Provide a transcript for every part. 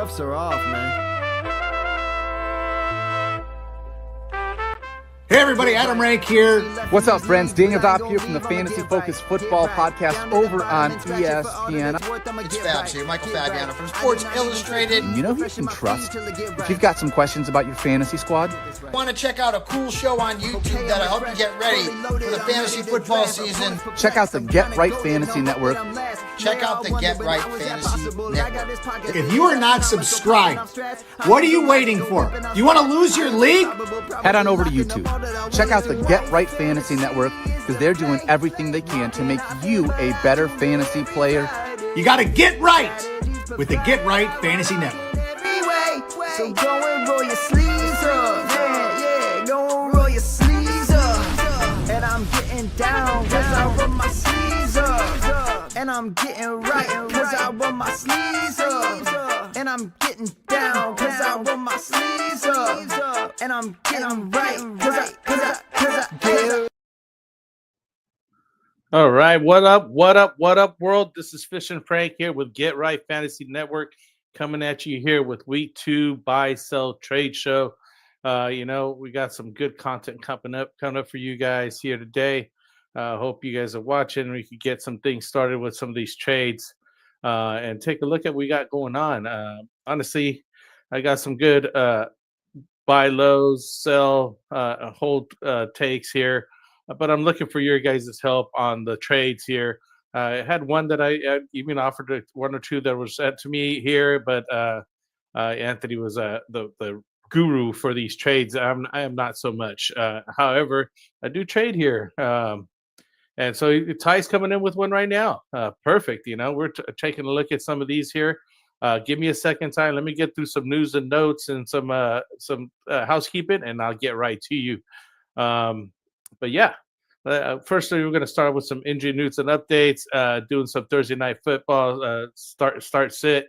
cuffs are off, man. Hey everybody, Adam Rank here. What's up, friends? Daniel Dopp here from the Fantasy Focused Football Podcast over on ESPN. It's Fabs here, Michael Fabiano from Sports Illustrated. You know who you can trust if you've got some questions about your fantasy squad? Want to check out a cool show on YouTube that'll help you get ready for the fantasy football season? Check out the Get Right Fantasy Network. Check out the Get Right Fantasy Network. If you are not subscribed, what are you waiting for? You want to lose your league? Head on over to YouTube. Check out the Get Right Fantasy Network because they're doing everything they can to make you a better fantasy player. You got to get right with the Get Right Fantasy Network. So go and roll your sleeves up. Yeah, go and roll your sleeves up. And I'm getting down cause I roll my sleeves up. And I'm getting right cause I roll my sleeves up. And I'm getting down cause I roll my sleeves up. And I'm getting right cause I get. All right, what up, world? This is FishnFrank here with Get Right Fantasy Network, coming at you here with Week 2 Buy, Sell, Trade Show. We got some good content coming up for you guys here today. Hope you guys are watching. We could get some things started with some of these trades and take a look at what we got going on. Honestly, I got some good buy lows, sell, hold takes here. But I'm looking for your guys' help on the trades here. I had one that I even offered one or two that was sent to me here, but Anthony was the guru for these trades. I am not so much. However, I do trade here. And so Ty's coming in with one right now. Perfect. We're taking a look at some of these here. Give me a second time. Let me get through some news and notes and some housekeeping, and I'll get right to you. But yeah, first we're going to start with some injury news and updates, doing some Thursday night football, start sit,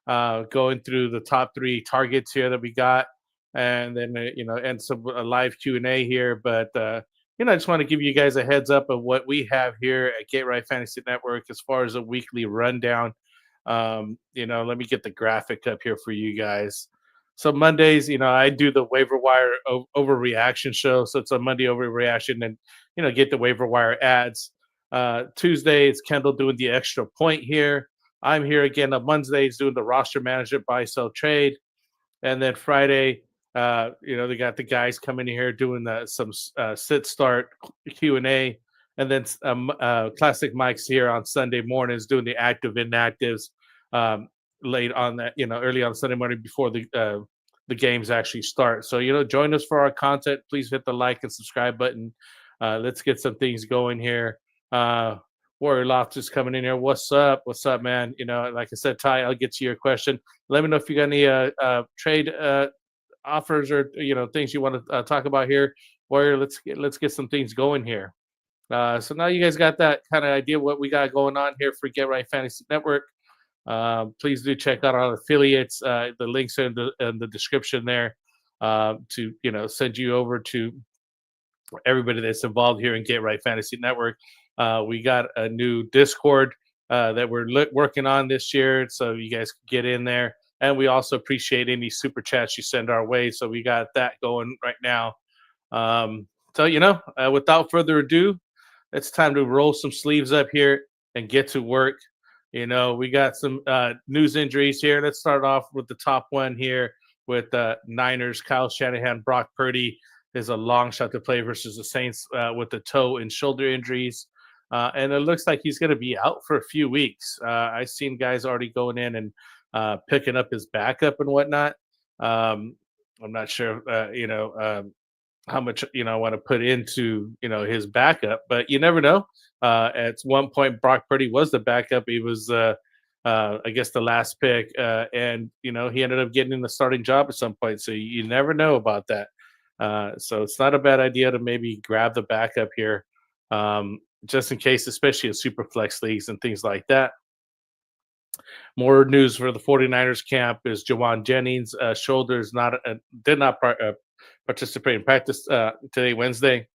going through the top 3 targets here that we got, and then, and some live Q&A here. But, I just want to give you guys a heads up of what we have here at Get Right Fantasy Network as far as a weekly rundown. Let me get the graphic up here for you guys. So Mondays, I do the waiver wire overreaction show. So it's a Monday overreaction and, get the waiver wire ads. Tuesday, it's Kendall doing the extra point here. I'm here again on Mondays doing the roster manager buy, sell, trade. And then Friday, they got the guys coming in here doing some sit start Q&A. And then Classic Mike's here on Sunday mornings doing the active inactives. Late on that, early on Sunday morning before the games actually start. So, join us for our content. Please hit the like and subscribe button. Let's get some things going here. Warrior Loftus coming in here. What's up, man? Like I said, Ty, I'll get to your question. Let me know if you got any trade offers or things you want to talk about here. Warrior, let's get some things going here. So now you guys got that kind of idea what we got going on here for Get Right Fantasy Network. Please do check out our affiliates. The links are in the description there to send you over to everybody that's involved here in Get Right Fantasy Network. We got a new Discord that we're working on this year, so you guys can get in there. And we also appreciate any super chats you send our way. So we got that going right now. Without further ado, it's time to roll some sleeves up here and get to work. We got some news injuries here. Let's start off with the top one here with Niners. Kyle Shanahan, Brock Purdy is a long shot to play versus the Saints with the toe and shoulder injuries. And it looks like he's going to be out for a few weeks. I've seen guys already going in and picking up his backup and whatnot. I'm not sure, how much, I want to put into, his backup, but you never know. At one point, Brock Purdy was the backup. He was, I guess, the last pick. And, he ended up getting the starting job at some point. So you never know about that. So it's not a bad idea to maybe grab the backup here, just in case, especially in super flex leagues and things like that. More news for the 49ers camp is Jawan Jennings' shoulders did not participate in practice today, Wednesday.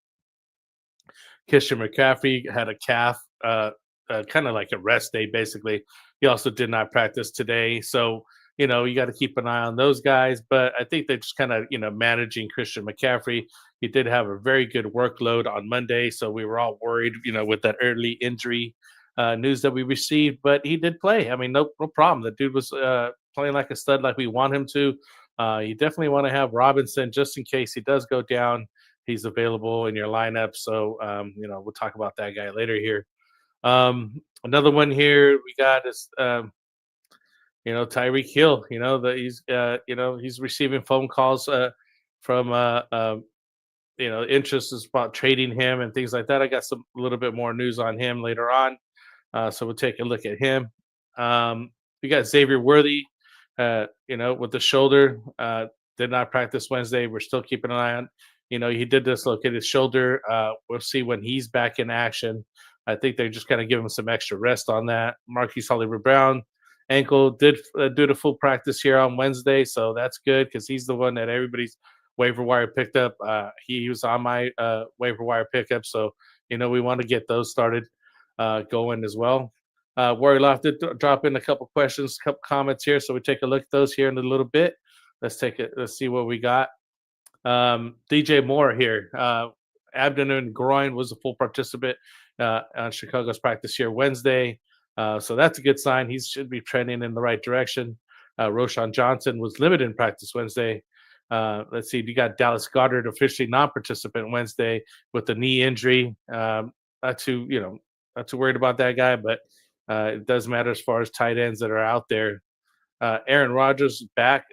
Christian McCaffrey had a calf, kind of like a rest day, basically. He also did not practice today. So you know, you got to keep an eye on those guys. But I think they're just kind of, you know, managing Christian McCaffrey. He did have a very good workload on Monday, so we were all worried, you know, with that early injury news that we received. But he did play. I mean, no problem. The dude was playing like a stud, like we want him to. You definitely want to have Robinson just in case he does go down. He's available in your lineup. So, you know, we'll talk about that guy later here. Another one here we got is, you know, Tyreek Hill. You know, he's, you know, he's receiving phone calls from, you know, interest is about trading him and things like that. I got a little bit more news on him later on. So we'll take a look at him. We got Xavier Worthy, you know, with the shoulder. Did not practice Wednesday. We're still keeping an eye on. You know, he did dislocate his shoulder. We'll see when he's back in action. I think they're just going to give him some extra rest on that. Marquise Hollywood-Brown, ankle, did do the full practice here on Wednesday, so that's good because he's the one that everybody's waiver wire picked up. He was on my waiver wire pickup, so, you know, we want to get those started going as well. Warrior Loft did drop in a couple questions, couple comments here, so we take a look at those here in a little bit. Let's see what we got. DJ Moore here. Abdomen and groin was a full participant on Chicago's practice here Wednesday. So that's a good sign. He should be trending in the right direction. Roshan Johnson was limited in practice Wednesday. Let's see. You got Dallas Goedert, officially non-participant Wednesday with the knee injury. Not too worried about that guy, but it does matter as far as tight ends that are out there. Aaron Rodgers back.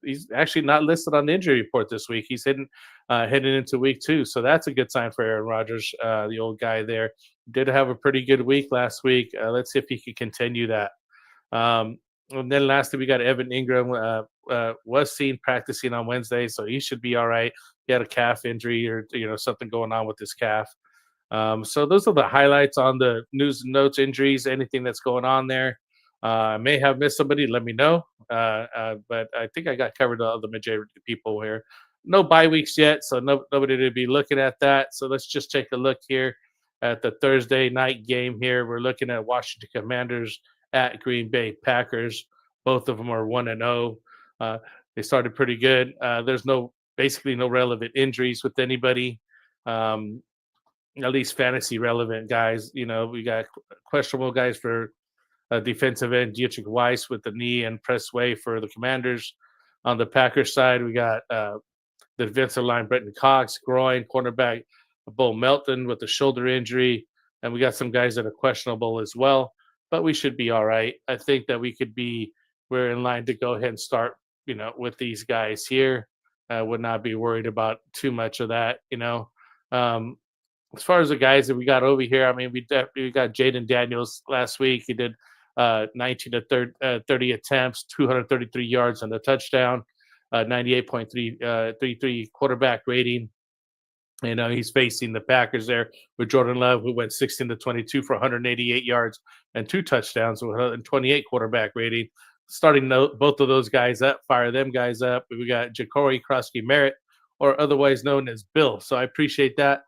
He's actually not listed on the injury report this week. He's heading into week 2, so that's a good sign for Aaron Rodgers, the old guy there. Did have a pretty good week last week. Let's see if he can continue that. And then lastly, we got Evan Ingram. Was seen practicing on Wednesday, so he should be all right. He had a calf injury or, you know, something going on with his calf. So those are the highlights on the news and notes, injuries, anything that's going on there. I may have missed somebody. Let me know. But I think I got covered the majority of the people here. No bye weeks yet, so nobody to be looking at that. So let's just take a look here at the Thursday night game here. We're looking at Washington Commanders at Green Bay Packers. Both of them are 1-0. They started pretty good. There's basically no relevant injuries with anybody. At least fantasy relevant guys. You know, we got questionable guys for defensive end Dietrich Weiss with the knee and press way for the Commanders. On the Packers side, we got the defensive line Brenton Cox, groin, cornerback Bo Melton with the shoulder injury, and we got some guys that are questionable as well. But we should be all right. I think that we're in line to go ahead and start, you know, with these guys here. I would not be worried about too much of that, you know. As far as the guys that we got over here, I mean, we got Jaden Daniels last week. He did 19 to 30 attempts, 233 yards and a touchdown, 98.33 quarterback rating. You know, he's facing the Packers there with Jordan Love, who went 16 to 22 for 188 yards and 2 touchdowns with 128 quarterback rating. Starting both of those guys up, fire them guys up. We got Ja'Cory Krosky-Merritt, or otherwise known as Bill. So I appreciate that.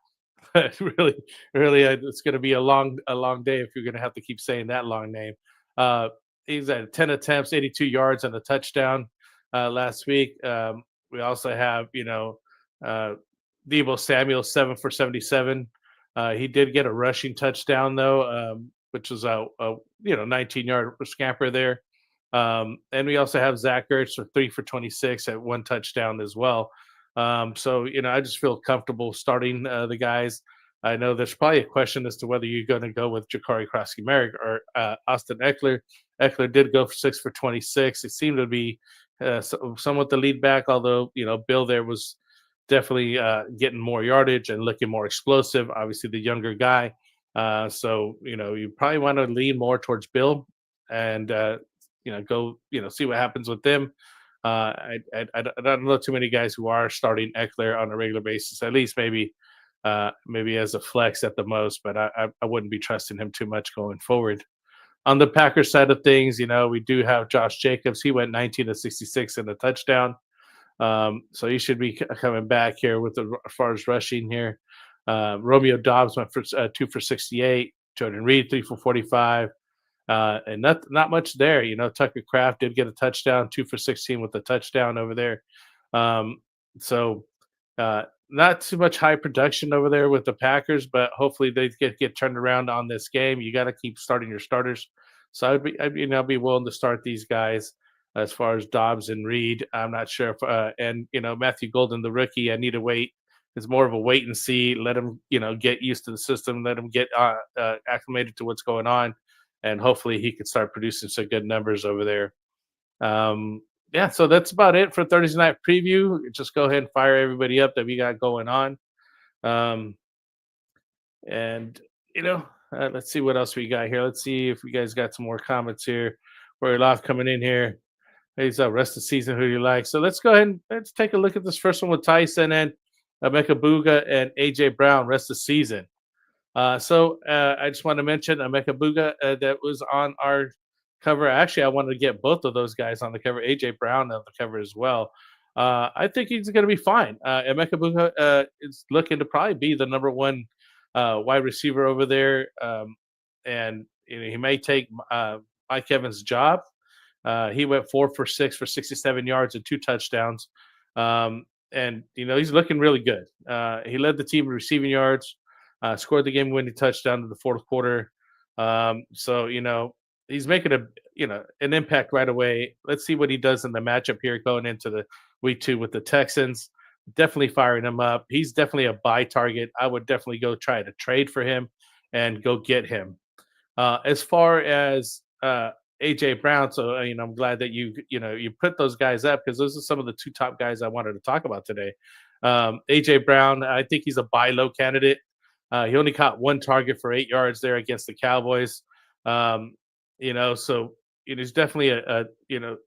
really, it's going to be a long day if you're going to have to keep saying that long name. He's at 10 attempts, 82 yards, and a touchdown last week. We also have, you know, Deebo Samuel, 7 for 77. He did get a rushing touchdown though, which was a 19-yard scamper there. And we also have Zach Ertz for 3 for 26 at 1 touchdown as well. So, you know, I just feel comfortable starting the guys. I know there's probably a question as to whether you're going to go with Ja'Cory Krosky-Merritt or Austin Eckler. Eckler did go for 6 for 26. It seemed to be somewhat the lead back, although, you know, Bill there was definitely getting more yardage and looking more explosive. Obviously, the younger guy. So, you know, you probably want to lean more towards Bill and, you know, go, you know, see what happens with them. I don't know too many guys who are starting Eckler on a regular basis, at least maybe as a flex at the most, but I wouldn't be trusting him too much going forward. On the Packers side of things, you know, we do have Josh Jacobs. He went 19 to 66 in the touchdown. So he should be coming back here with as far as rushing here. Romeo Doubs went for 2 for 68. Jordan Reed, 3 for 45. and not much there. You know, Tucker Kraft did get a touchdown, 2 for 16 with a touchdown over there. Um, so not too much high production over there with the Packers, but hopefully they get turned around on this game. You got to keep starting your starters. So I'd be willing to start these guys as far as Dobbs and Reed. I'm not sure if and Matthew Golden, the rookie, I need to wait. It's more of a wait and see. Let him get used to the system. Let him get acclimated to what's going on, and hopefully he can start producing some good numbers over there. Yeah, so that's about it for Thursday night preview. Just go ahead and fire everybody up that we got going on. And let's see what else we got here. Let's see if we guys got some more comments here. Rory Loft coming in here. He's rest of the season. Who do you like? So let's go ahead and let's take a look at this first one with Tyson and Emeka Buga and AJ Brown. Rest of the season. So I just want to mention Emeka Buga that was on our cover. Actually, I wanted to get both of those guys on the cover. AJ Brown on the cover as well. I think he's going to be fine. Emeka Buga is looking to probably be the number one wide receiver over there, and he may take Mike Evans' job. He went 4 for 6 for 67 yards and 2 touchdowns, and he's looking really good. He led the team in receiving yards, scored the game-winning touchdown in the fourth quarter. So he's making an impact right away. Let's see what he does in the matchup here going into the week 2 with the Texans. Definitely firing him up. He's definitely a buy target. I would definitely go try to trade for him and go get him. As far as AJ Brown, so I'm glad that you put those guys up because those are some of the 2 top guys I wanted to talk about today. AJ Brown, I think he's a buy low candidate. He only caught 1 target for 8 yards there against the Cowboys. So he's definitely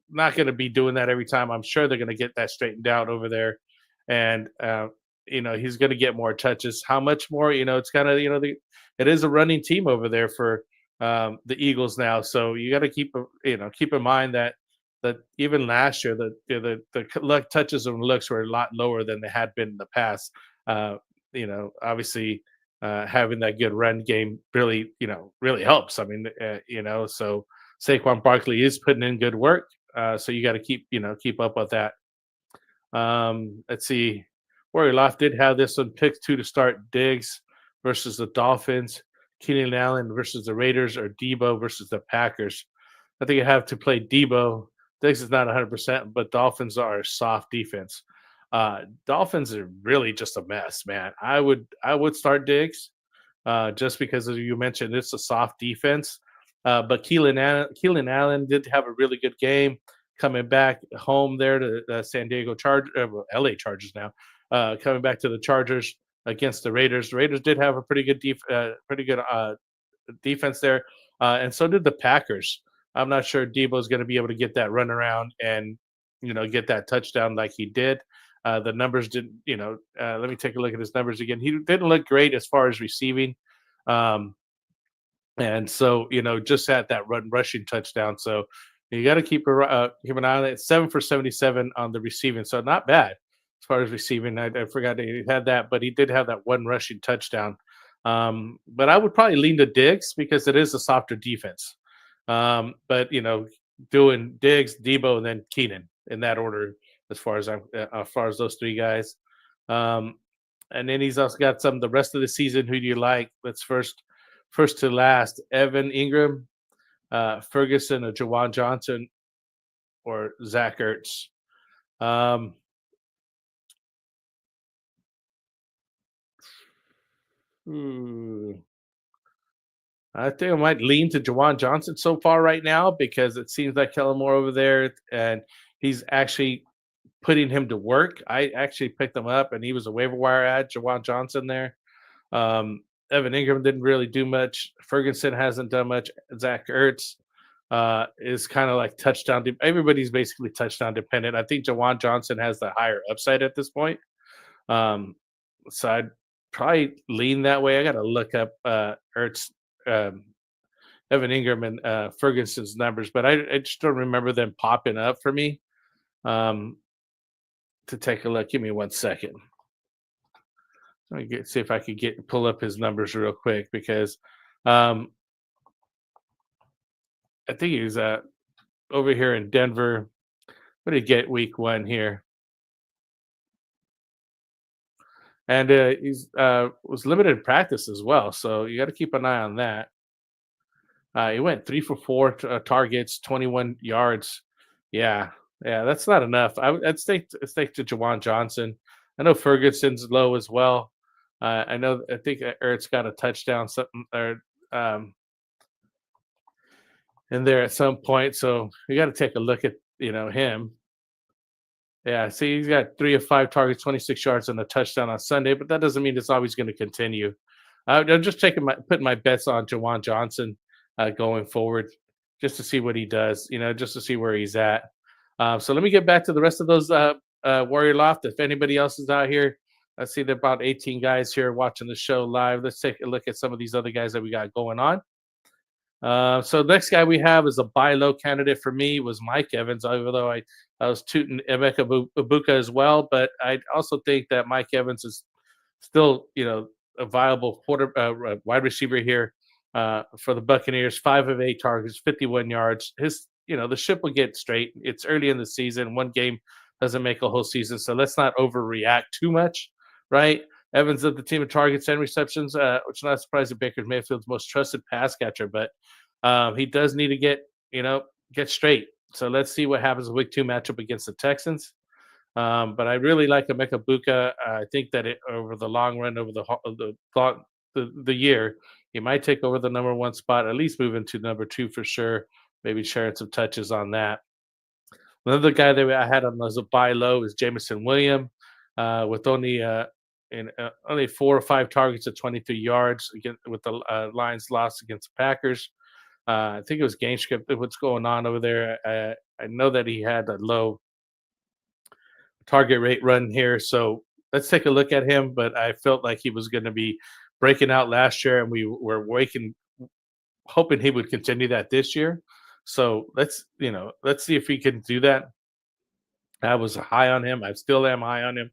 not going to be doing that every time. I'm sure they're going to get that straightened out over there. And, he's going to get more touches. How much more? It's kind of, it is a running team over there for the Eagles now. So you got to keep in mind that even last year, the luck touches and looks were a lot lower than they had been in the past. Obviously having that good run game really helps. I mean, so Saquon Barkley is putting in good work. So you got to keep up with that. Let's see. Warrior Loft did have this one pick 2 to start Diggs versus the Dolphins, Keenan Allen versus the Raiders, or Debo versus the Packers. I think I have to play Debo. Diggs is not 100%, but Dolphins are a soft defense. Dolphins are really just a mess, man. I would start Diggs just because, as you mentioned, it's a soft defense. But Keelan Allen did have a really good game coming back home there to San Diego LA Chargers now, coming back to the Chargers against the Raiders. The Raiders did have a pretty good defense there, and so did the Packers. I'm not sure Debo is going to be able to get that run around and get that touchdown like he did. The numbers didn't. Let me take a look at his numbers again. He didn't look great as far as receiving, and so just had that rushing touchdown. So you got to keep an eye on it. 7 for 77 on the receiving, so not bad as far as receiving. I forgot that he had that, but he did have that 1 rushing touchdown. But I would probably lean to Diggs because it is a softer defense. But doing Diggs, Debo, and then Keenan in that order as far as those 3 guys. And then he's also got some the rest of the season. Who do you like? Let's first to last. Evan Ingram, Ferguson, or Jawan Johnson, or Zach Ertz. I think I might lean to Jawan Johnson so far right now because it seems like Kellen Moore over there, and he's actually putting him to work. I actually picked him up, and he was a waiver wire ad, Jawan Johnson there. Evan Ingram didn't really do much. Ferguson hasn't done much. Zach Ertz is kind of like touchdown. Everybody's basically touchdown dependent. I think Jawan Johnson has the higher upside at this point. So I'd probably lean that way. I got to look up Ertz, Evan Ingram, and Ferguson's numbers, but I just don't remember them popping up for me. To take a look, give me 1 second. Let me see if I could pull up his numbers real quick because I think he's over here in Denver. What did he get week 1 here? And he's was limited in practice as well, so you got to keep an eye on that. He went 3 for 4 targets, 21 yards. Yeah, that's not enough. I'd stake to Jawan Johnson. I know Ferguson's low as well. I think Ertz got a touchdown something or in there at some point, so you got to take a look at him. Yeah, see, he's got 3 of 5 targets, 26 yards, and a touchdown on Sunday, but that doesn't mean it's always going to continue. I'm just putting my bets on Jawan Johnson going forward, just to see what he does, just to see where he's at. So let me get back to the rest of those Warrior Loft. If anybody else is out here, I see there are about 18 guys here watching the show live. Let's take a look at some of these other guys that we got going on. So next guy we have is a buy low candidate for me was Mike Evans, although I was tooting Emeka Ibuka as well, but I also think that Mike Evans is still, a viable wide receiver here for the Buccaneers. 5 of 8 targets, 51 yards. The ship will get straight. It's early in the season. One game doesn't make a whole season, so let's not overreact too much, right? Evans led the team in targets and receptions, which is not surprising. Baker Mayfield's most trusted pass catcher, but he does need to get straight. So let's see what happens in Week 2 matchup against the Texans. But I really like Emeka Ibuka. I think that over the long run, over the year, he might take over the number 1 spot, at least move into number 2 for sure. Maybe sharing some touches on that. Another guy that I had on as a buy low is Jameson Williams, with only 4 or 5 targets at 23 yards with the Lions loss against the Packers. I think it was game script. What's going on over there? I know that he had a low target rate run here, so let's take a look at him. But I felt like he was going to be breaking out last year, and we were hoping he would continue that this year. So let's see if he can do that. I was high on him. I still am high on him.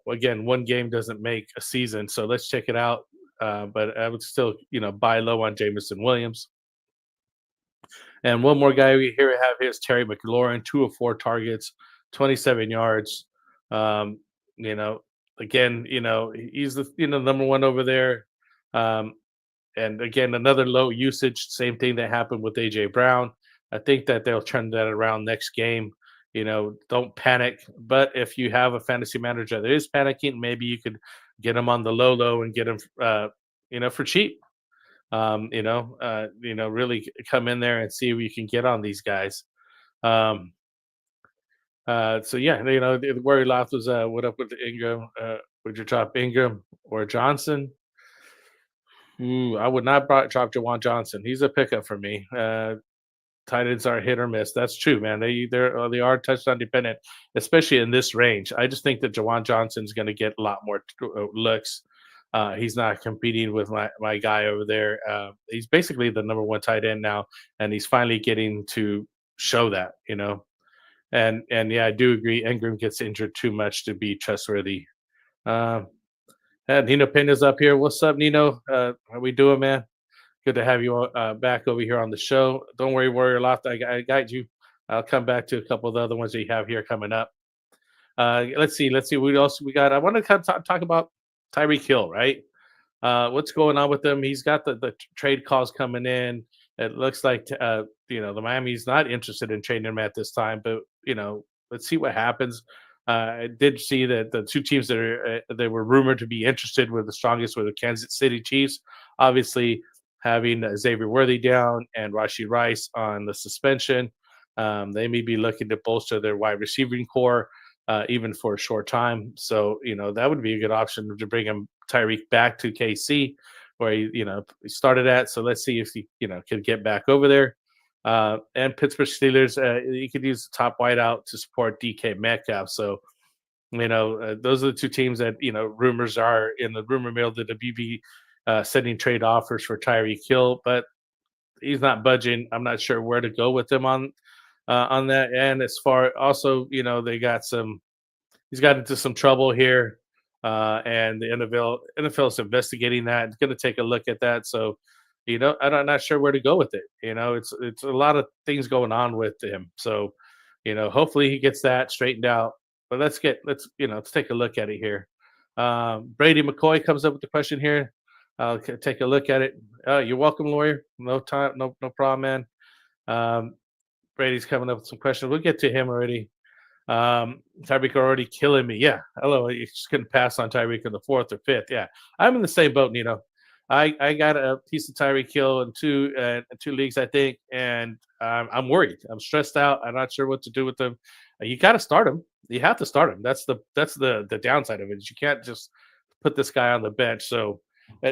Again, one game doesn't make a season, so let's check it out. But I would still, buy low on Jameson Williams. And one more guy we have here is Terry McLaurin, 2 of 4 targets, 27 yards. Again, he's the number 1 over there. And again, another low usage, same thing that happened with AJ Brown. I think that they'll turn that around next game. Don't panic. But if you have a fantasy manager that is panicking, maybe you could get him on the low and get him, for cheap. Really come in there and see if you can get on these guys. The worry left was what up with Ingram? Would you drop Ingram or Johnson? I would not drop Jawan Johnson. He's a pickup for me. Tight ends are hit or miss. That's true, man. They are touchdown dependent, especially in this range. I just think that Jawan Johnson's going to get a lot more looks. He's not competing with my guy over there. He's basically the number 1 tight end now, and he's finally getting to show that, And yeah, I do agree. Ingram gets injured too much to be trustworthy. And Nino Pena's up here. What's up, Nino? How we doing, man? Good to have you back over here on the show. Don't worry, Warrior Loft. I got you. I'll come back to a couple of the other ones that you have here coming up. Let's see. What else we got? I want to talk about Tyreek Hill, right? What's going on with him? He's got the trade calls coming in. It looks like the Miami's not interested in trading him at this time, but let's see what happens. I did see that the 2 teams that were rumored to be interested were the strongest were the Kansas City Chiefs. Obviously, having Xavier Worthy down and Rashee Rice on the suspension, they may be looking to bolster their wide receiving core even for a short time. So that would be a good option to bring him Tyreek back to KC, where he started at. So let's see if he can get back over there. And Pittsburgh Steelers, you could use the top wideout to support DK Metcalf. So, those are the 2 teams that, rumors are in the rumor mill that the BB sending trade offers for Tyreek Hill, but he's not budging. I'm not sure where to go with him on that. And as far also, he's got into some trouble here. And the NFL is investigating that. It's going to take a look at that. So I'm not sure where to go with it. It's a lot of things going on with him. So, hopefully he gets that straightened out. But let's take a look at it here. Brady McCoy comes up with the question here. I'll take a look at it. You're welcome, lawyer. No time, no problem, man. Brady's coming up with some questions. We'll get to him already. Tyreek already killing me. Yeah. Hello. You just couldn't pass on Tyreek in the 4th or 5th. Yeah. I'm in the same boat, Nino. I got a piece of Tyreek Hill in two leagues, I think, and I'm worried. I'm stressed out. I'm not sure what to do with them. You got to start him. You have to start him. That's the downside of it. Is you can't just put this guy on the bench. So,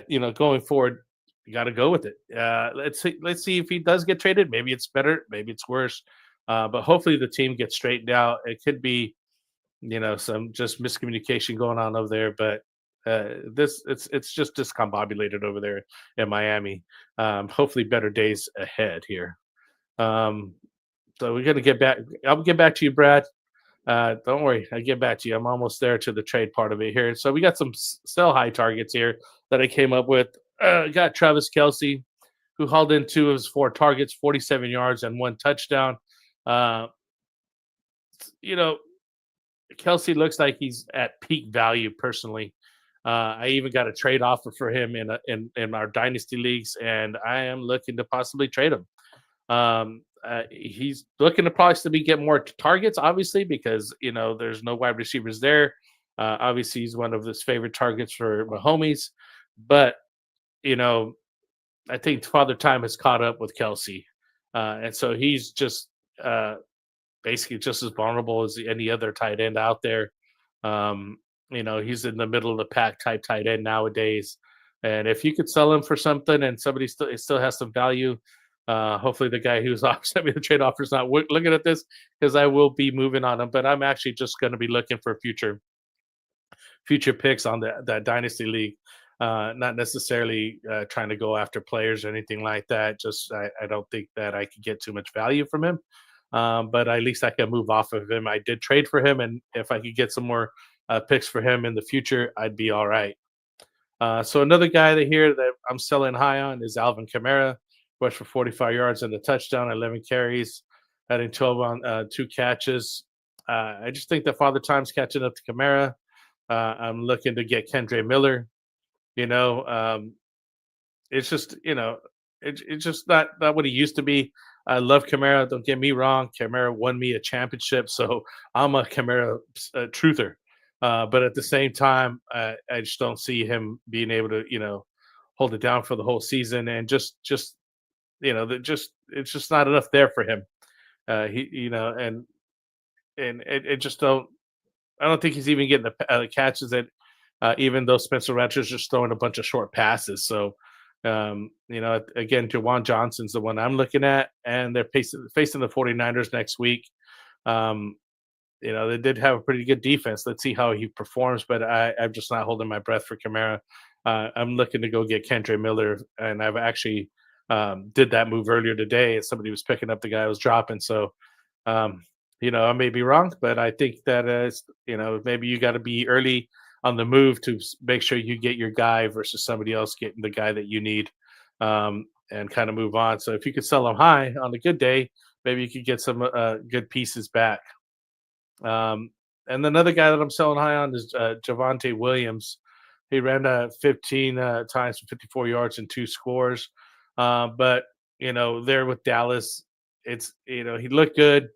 going forward, you got to go with it. Let's see if he does get traded. Maybe it's better. Maybe it's worse. But hopefully the team gets straightened out. It could be, some just miscommunication going on over there, but it's just discombobulated over there in Miami. Hopefully better days ahead here. So we're gonna get back. I'll get back to you, Brad. Don't worry, I get back to you. I'm almost there to the trade part of it here. So we got some sell high targets here that I came up with. Got Travis Kelce, who hauled in 2 of his 4 targets, 47 yards and 1 touchdown. Kelce looks like he's at peak value personally. I even got a trade offer for him in our dynasty leagues, and I am looking to possibly trade him. He's looking to probably still get more targets, obviously, because there's no wide receivers there. Obviously, he's one of his favorite targets for Mahomes, but I think Father Time has caught up with Kelce, and so he's just basically just as vulnerable as any other tight end out there. He's in the middle of the pack type tight end nowadays. And if you could sell him for something and somebody still has some value, hopefully the guy who's sent me the trade offer is not looking at this, because I will be moving on him. But I'm actually just going to be looking for future picks on that dynasty league. Not necessarily trying to go after players or anything like that. Just I don't think that I could get too much value from him. But at least I can move off of him. I did trade for him, and if I could get some more picks for him in the future, I'd be all right. So another guy that I'm selling high on is Alvin Kamara, rushed for 45 yards and a touchdown, 11 carries, adding 12 on 2 catches. I just think that Father Time's catching up to Kamara. I'm looking to get Kendre Miller. It's just it's just not what he used to be. I love Kamara. Don't get me wrong. Kamara won me a championship, so I'm a Kamara truther. But at the same time, I just don't see him being able to, hold it down for the whole season. And it's just not enough there for him. And it just don't. I don't think he's even getting the catches that, even though Spencer Rattler's just throwing a bunch of short passes. So. Again, Jawan Johnson's the one I'm looking at, and they're facing the 49ers next week. They did have a pretty good defense. Let's see how he performs, but I'm just not holding my breath for Kamara. I'm looking to go get Kendre Miller, and I've actually did that move earlier today. Somebody was picking up the guy I was dropping. So, I may be wrong, but I think that, maybe you got to be early on the move to make sure you get your guy versus somebody else getting the guy that you need, and kind of move on. So if you could sell them high on a good day, maybe you could get some good pieces back. And another guy that I'm selling high on is Javonte Williams. He ran 15 times for 54 yards and 2 scores. But, there with Dallas, he looked good.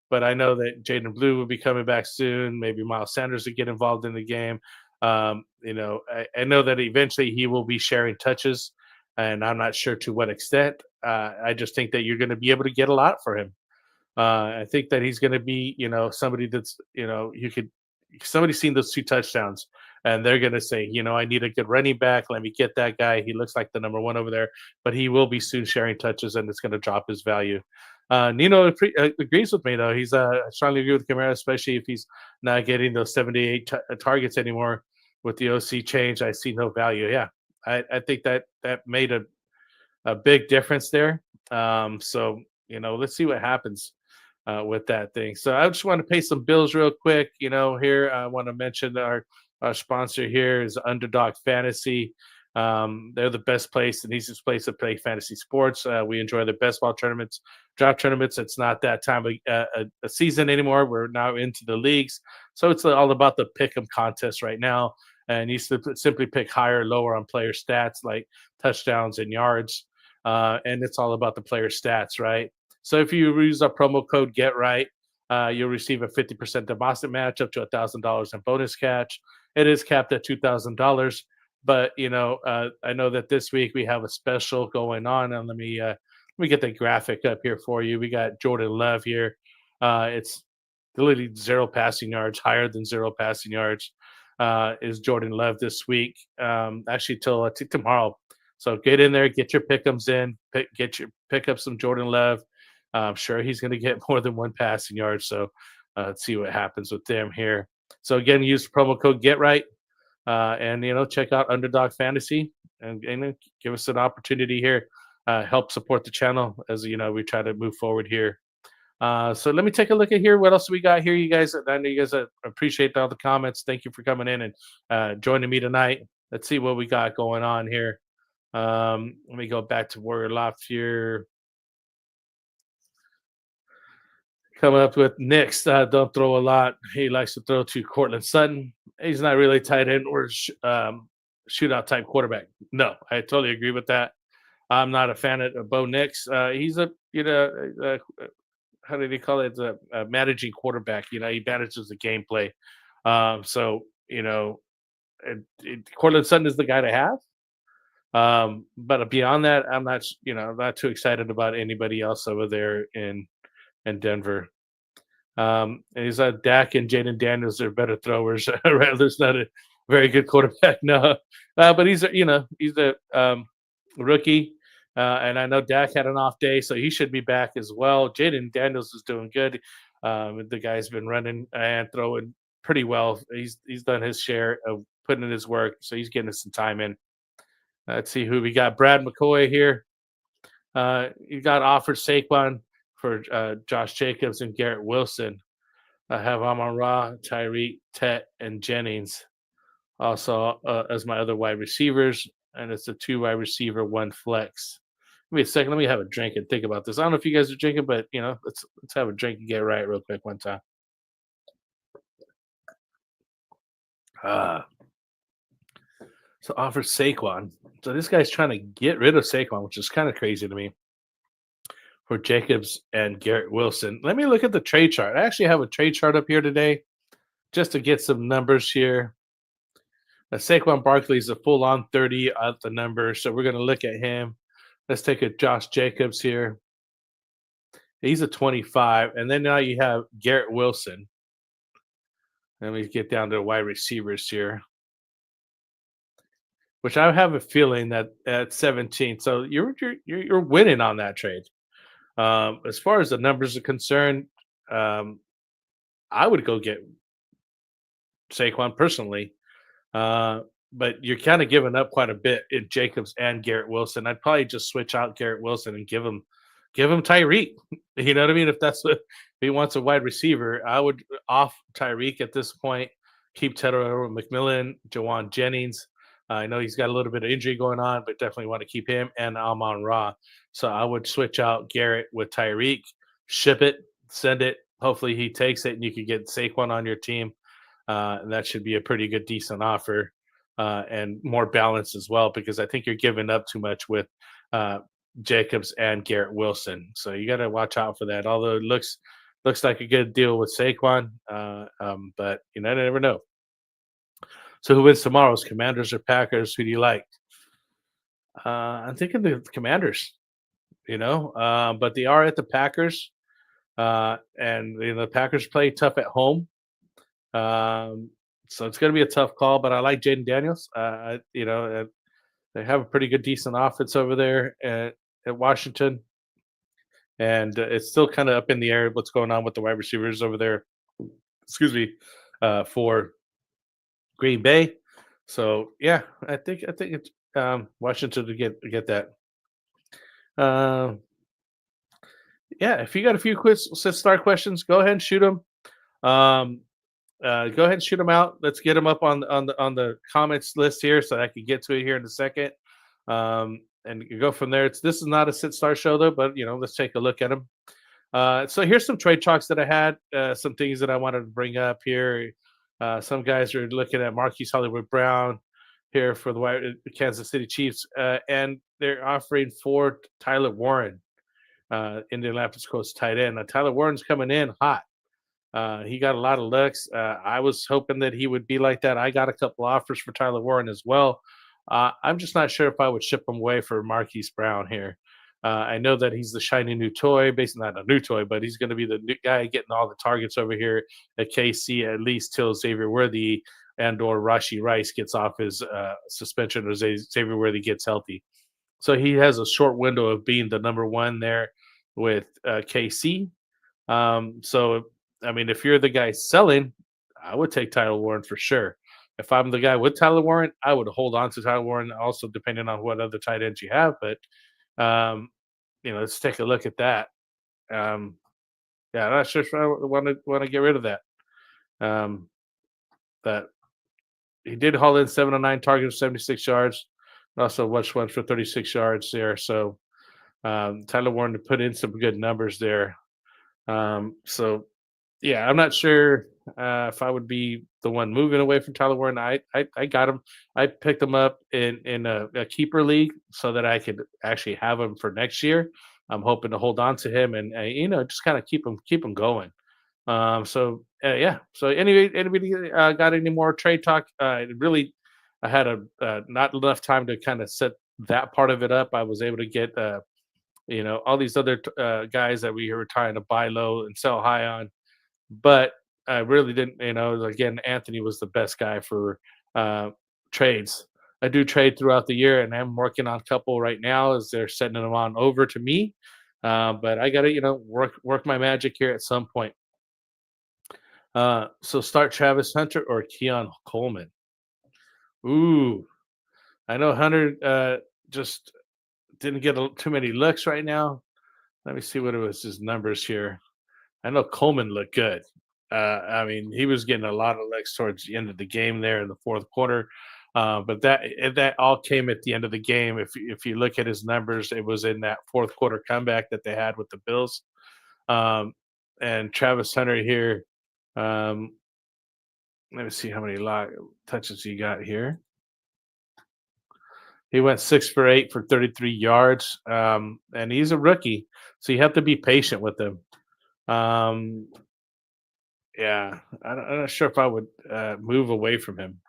But I know that Jaden Blue will be coming back soon. Maybe Miles Sanders will get involved in the game. I know that eventually he will be sharing touches, and I'm not sure to what extent. I just think that you're going to be able to get a lot for him. I think that he's going to be, somebody that's, somebody's seen those 2 touchdowns, and they're going to say, I need a good running back. Let me get that guy. He looks like the number 1 over there, but he will be soon sharing touches, and it's going to drop his value. Nino agrees with me, though. He's strongly agree with Kamara, especially if he's not getting those 78 targets anymore with the OC change. I see no value. Yeah, I think that made a big difference there. So let's see what happens with that thing. So I just want to pay some bills real quick. Here I want to mention our sponsor here is Underdog Fantasy. They're the best place, and easiest place to play fantasy sports. We enjoy the best ball tournaments, draft tournaments. It's not that time of a season anymore. We're now into the leagues, so it's all about the pick 'em contest right now. And you simply pick higher or lower on player stats like touchdowns and yards, and it's all about the player stats, right? So if you use our promo code GetRight, you'll receive a 50% deposit match up to $1,000 in bonus cash. It is capped at $2,000. But I know that this week we have a special going on, and let me get the graphic up here for you. We got Jordan Love here. It's literally 0 passing yards, higher than 0 passing yards. Is Jordan Love this week? Actually, till tomorrow. So get in there, get your pick'ems in, pick up some Jordan Love. I'm sure he's going to get more than 1 passing yard. So let's see what happens with them here. So again, use promo code GetRight. And check out Underdog Fantasy and give us an opportunity here. Help support the channel as we try to move forward here. So let me take a look at here. What else we got here, you guys? I know you guys appreciate all the comments. Thank you for coming in and joining me tonight. Let's see what we got going on here. Let me go back to Warrior Loft here. Coming up with Knicks, don't throw a lot. He likes to throw to Cortland Sutton. He's not really tight end or shootout type quarterback. No, I totally agree with that. I'm not a fan of Bo Nix. He's a how did he call it? A managing quarterback. He manages the gameplay. So Cortland Sutton is the guy to have. But beyond that, I'm not too excited about anybody else over there in Denver. And he's Dak and Jaden Daniels are better throwers. Rattler's not a very good quarterback, no. But he's a rookie, and I know Dak had an off day, so he should be back as well. Jaden Daniels is doing good. The guy's been running and throwing pretty well. He's done his share of putting in his work, so he's getting some time in. Let's see who we got. Brad McCoy here. You got offered Saquon for Josh Jacobs and Garrett Wilson. I have Amon-Ra, Tyreek, Tet, and Jennings also as my other wide receivers, and it's a 2 wide receiver, 1 flex. Give me a second. Let me have a drink and think about this. I don't know if you guys are drinking, but let's have a drink and get right real quick one time. So offer Saquon. So this guy's trying to get rid of Saquon, which is kind of crazy to me. For Jacobs and Garrett Wilson. Let me look at the trade chart. I actually have a trade chart up here today just to get some numbers here. Saquon Barkley is a full-on 30 at the number, so we're going to look at him. Let's take a Josh Jacobs here. He's a 25, and then now you have Garrett Wilson. Let me get down to wide receivers here, which I have a feeling that at 17. So you're winning on that trade. As far as the numbers are concerned, I would go get Saquon personally, but you're kind of giving up quite a bit in Jacobs and Garrett Wilson. I'd probably just switch out Garrett Wilson and give him Tyreek. You know what I mean? If that's what he wants, a wide receiver, I would off Tyreek at this point. Keep Tedder McMillan, Jawan Jennings. I know he's got a little bit of injury going on, but definitely want to keep him and Amon-Ra. So I would switch out Garrett with Tyreek, ship it, send it. Hopefully he takes it, and you can get Saquon on your team. And that should be a pretty good, decent offer and more balance as well, because I think you're giving up too much with Jacobs and Garrett Wilson. So you got to watch out for that. Although it looks like a good deal with Saquon, but never know. So who wins tomorrow's Commanders or Packers? Who do you like? I'm thinking the Commanders, but they are at the Packers, and the Packers play tough at home. So it's going to be a tough call, but I like Jaden Daniels. They have a pretty good, decent offense over there at Washington, and it's still kind of up in the air what's going on with the wide receivers over there. For Green Bay. So yeah, I think it's Washington to get that. Yeah, if you got a few quick start questions, go ahead and shoot them. go ahead and shoot them out. Let's get them up on the comments list here, so I can get to it here in a second. And you go from there. This is not a sit start show though, but let's take a look at them. So here's some trade talks that I had. Some things that I wanted to bring up here. Some guys are looking at Marquise Hollywood Brown here for the Kansas City Chiefs, and they're offering for Tyler Warren, Indianapolis Colts tight end. Now, Tyler Warren's coming in hot. He got a lot of looks. I was hoping that he would be like that. I got a couple offers for Tyler Warren as well. I'm just not sure if I would ship him away for Marquise Brown here. I know that he's the shiny new toy, basically not a new toy, but he's going to be the new guy getting all the targets over here at KC, at least till Xavier Worthy and or Rashee Rice gets off his suspension, or Xavier Worthy gets healthy. So he has a short window of being the number one there with KC. So, I mean, if you're the guy selling, I would take Tyler Warren for sure. If I'm the guy with Tyler Warren, I would hold on to Tyler Warren, also depending on what other tight ends you have. But, let's take a look at that. I'm not sure if I want to get rid of that. That he did haul in 7 of 9 targets, 76 yards. Also, watch one for 36 yards there. So, Tyler Warren to put in some good numbers there. So, yeah, I'm not sure if I would be the one moving away from Tyler Warren. I got him. I picked him up in a keeper league so that I could actually have him for next year. I'm hoping to hold on to him and just kind of keep him going. So anyway, anybody got any more trade talk? I had not enough time to kind of set that part of it up. I was able to get all these other guys that we were trying to buy low and sell high on. But I really didn't, again, Anthony was the best guy for trades. I do trade throughout the year, and I'm working on a couple right now as they're sending them on over to me. But I got to, work my magic here at some point. So start Travis Hunter or Keon Coleman. Ooh, I know Hunter just didn't get too many looks right now. Let me see what it was his numbers here. I know Coleman looked good. I mean, he was getting a lot of looks towards the end of the game there in the fourth quarter. But that all came at the end of the game. If you look at his numbers, it was in that fourth quarter comeback that they had with the Bills. And Travis Hunter here, let me see how many touches he got here. He went 6 for 8 for 33 yards, and he's a rookie, so you have to be patient with him. I'm not sure if I would move away from him.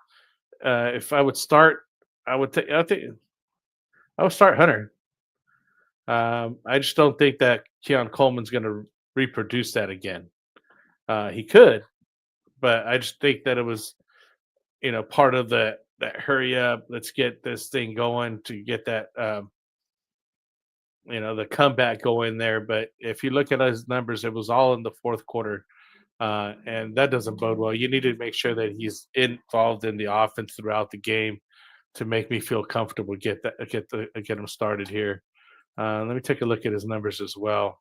If I would start, I would start Hunter. I just don't think that Keon Coleman's going to reproduce that again. He could, but I just think that it was, part of that hurry up, let's get this thing going to get that, the comeback going there. But if you look at his numbers, it was all in the fourth quarter. And that doesn't bode well. You need to make sure that he's involved in the offense throughout the game to make me feel comfortable. Get him started here. Let me take a look at his numbers as well,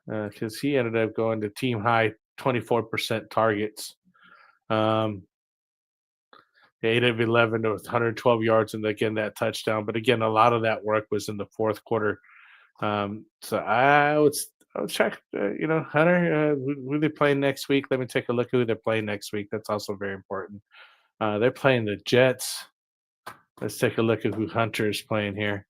because he ended up going to team high 24% targets. 8 of 11 with 112 yards, and again that touchdown. But again, a lot of that work was in the fourth quarter. So I would check, Hunter, who they playing next week. Let me take a look at who they're playing next week. That's also very important. They're playing the Jets. Let's take a look at who Hunter is playing here.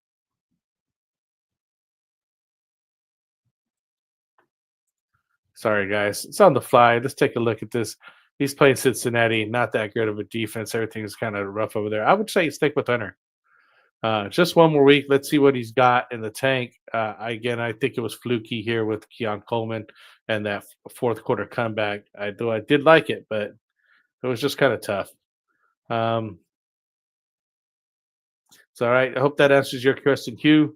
Sorry, guys. It's on the fly. Let's take a look at this. He's playing Cincinnati. Not that good of a defense. Everything's kind of rough over there. I would say stick with Hunter. Just one more week. Let's see what he's got in the tank. I think it was fluky here with Keon Coleman and that fourth quarter comeback. I did like it, but it was just kind of tough. So, all right. I hope that answers your question, Hugh.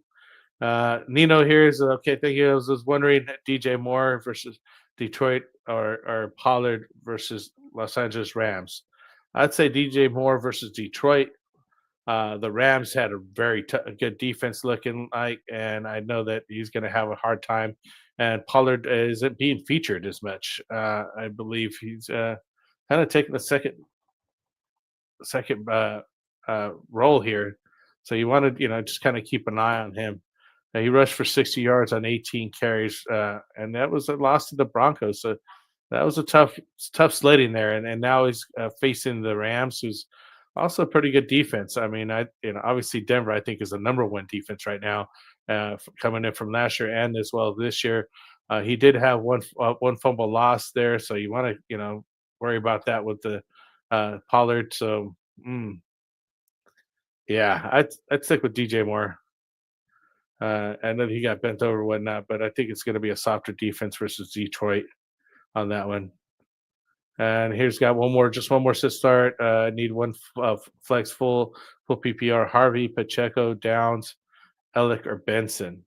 Nino here is okay. Thank you. I was wondering DJ Moore versus Detroit or Pollard versus Los Angeles Rams. I'd say DJ Moore versus Detroit. The Rams had a very good defense looking like, and I know that he's going to have a hard time and Pollard isn't being featured as much. I believe he's kind of taking the second role here. So you want to, just kind of keep an eye on him. He rushed for 60 yards on 18 carries, and that was a loss to the Broncos. So that was a tough sledding there. And now he's facing the Rams, who's also a pretty good defense. I mean, obviously Denver, I think, is the number one defense right now, coming in from last year and as well this year. He did have one fumble loss there, so you want to, worry about that with the Pollard. So, yeah, I'd stick with DJ Moore. I know he got bent over and whatnot, but I think it's going to be a softer defense versus Detroit on that one. And here's got just one more sit start. Need one flex full PPR. Harvey, Pacheco, Downs, Ellick, or Benson.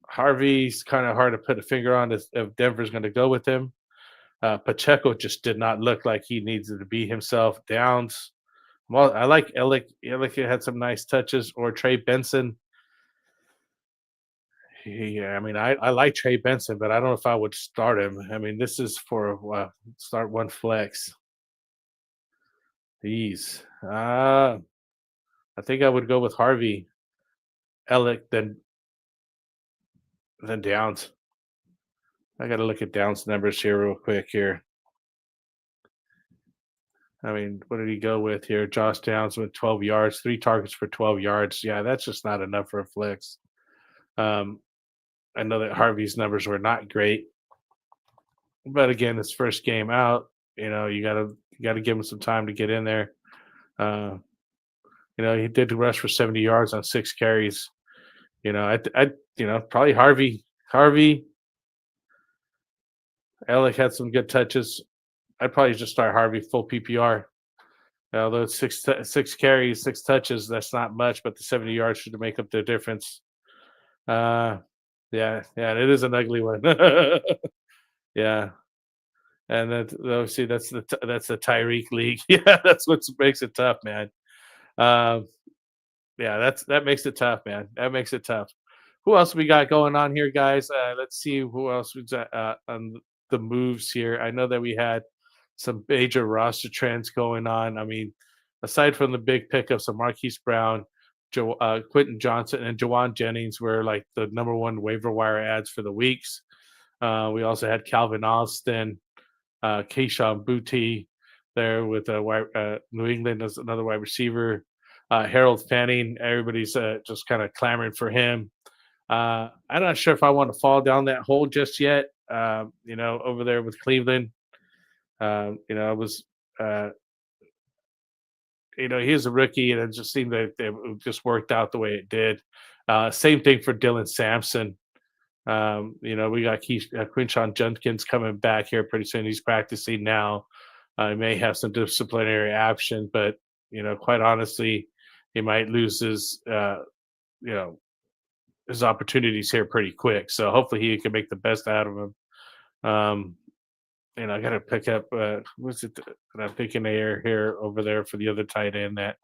Harvey's kind of hard to put a finger on if Denver's going to go with him. Pacheco just did not look like he needed to be himself. Downs, well, I like Ellick. Ellick had some nice touches. Or Trey Benson. Yeah, I mean, I like Trey Benson, but I don't know if I would start him. I mean, this is for start one flex. These. I think I would go with Harvey, Ellick, then Downs. I got to look at Downs' numbers here real quick here. I mean, what did he go with here? Josh Downs with 12 yards, 3 targets for 12 yards. Yeah, that's just not enough for a flex. I know that Harvey's numbers were not great, but again, his first game out, you gotta give him some time to get in there. He did rush for 70 yards on 6 carries. Probably Harvey. Ellick had some good touches. I'd probably just start Harvey full PPR. Although it's six carries, 6 touches, that's not much, but the 70 yards should make up the difference. Yeah, it is an ugly one. Yeah, and then obviously that's the Tyreek league. Yeah, that's what makes it tough, man. Yeah, that makes it tough, man. That makes it tough. Who else we got going on here, guys? Let's see who else was on the moves here. I know that we had some major roster trends going on. I mean, aside from the big pickups of Marquise Brown, Quentin Johnson, and Jawan Jennings were like the number one waiver wire ads for the weeks. We also had Calvin Austin, Keyshawn Boutte there with New England as another wide receiver. Harold Fanning, everybody's just kind of clamoring for him. I'm not sure if I want to fall down that hole just yet. Over there with Cleveland, I was. He's a rookie, and it just seemed that it just worked out the way it did. Same thing for Dylan Sampson. We got Quinshawn Judkins coming back here pretty soon. He's practicing now. He may have some disciplinary action, but quite honestly, he might lose his opportunities here pretty quick. So hopefully he can make the best out of him. I got to pick up what's it that I'm thinking here over there for the other tight end that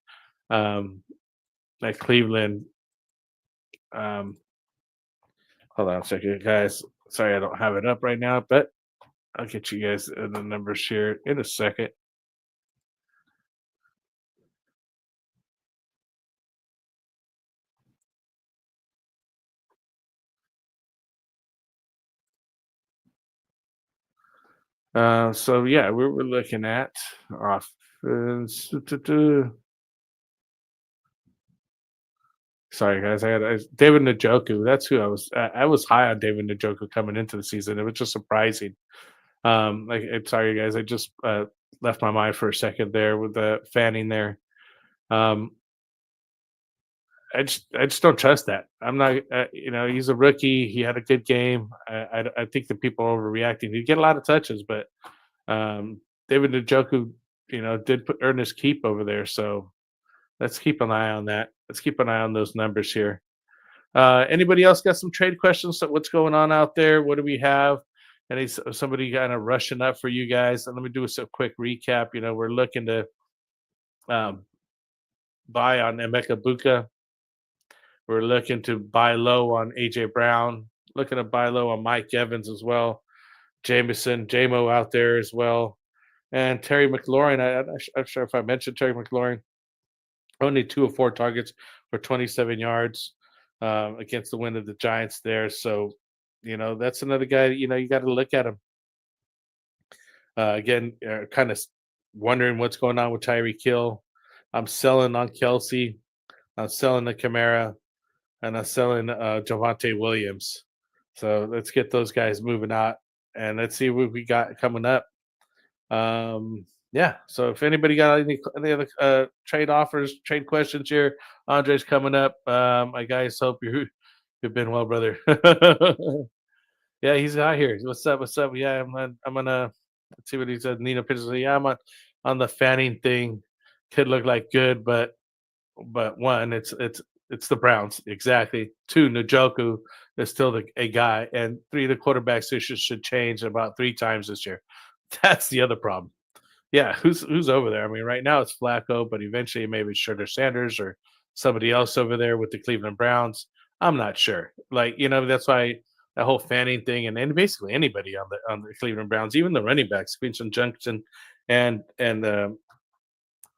Cleveland. Hold on a second, guys. Sorry, I don't have it up right now, but I'll get you guys the numbers here in a second. So yeah, we're looking at offense. Sorry, guys. I had David Njoku. That's who I was. I was high on David Njoku coming into the season. It was just surprising. I'm sorry, guys. I just left my mind for a second there with the Fanning there. I just don't trust that. I'm not. He's a rookie. He had a good game. I think the people are overreacting. He get a lot of touches, but David Njoku, did earn his keep over there. So let's keep an eye on that. Let's keep an eye on those numbers here. Anybody else got some trade questions? So what's going on out there? What do we have? Somebody kind of rushing up for you guys? And let me do a quick recap. We're looking to buy on Emeka Buka. We're looking to buy low on AJ Brown. looking to buy low on Mike Evans as well. Jameson, JMO out there as well. And Terry McLaurin, I'm not sure if I mentioned Terry McLaurin. Only 2 of 4 targets for 27 yards against the win of the Giants there. So, that's another guy, you got to look at him. Again, kind of wondering what's going on with Tyreek Hill. I'm selling on Kelsey. I'm selling the Kamara. And I'm selling Javonte Williams. So let's get those guys moving out. And let's see what we got coming up. Yeah. So if anybody got any other trade offers, trade questions here, Andre's coming up. I guys hope you've been well, brother. Yeah, he's out here. What's up? What's up? Yeah, I'm gonna let's see what he said. Nina pitches. Yeah, I'm on the Fanning thing. Could look like good, but one, it's the Browns exactly. 2, Njoku is still a guy, and 3, the quarterback situation should change about 3 times this year. That's the other problem. Yeah, who's over there? I mean, right now it's Flacco, but eventually maybe Shredder Sanders or somebody else over there with the Cleveland Browns. I'm not sure. Like, that's why that whole Fanning thing, and basically anybody on the Cleveland Browns, even the running backs, Quinton Junction, and the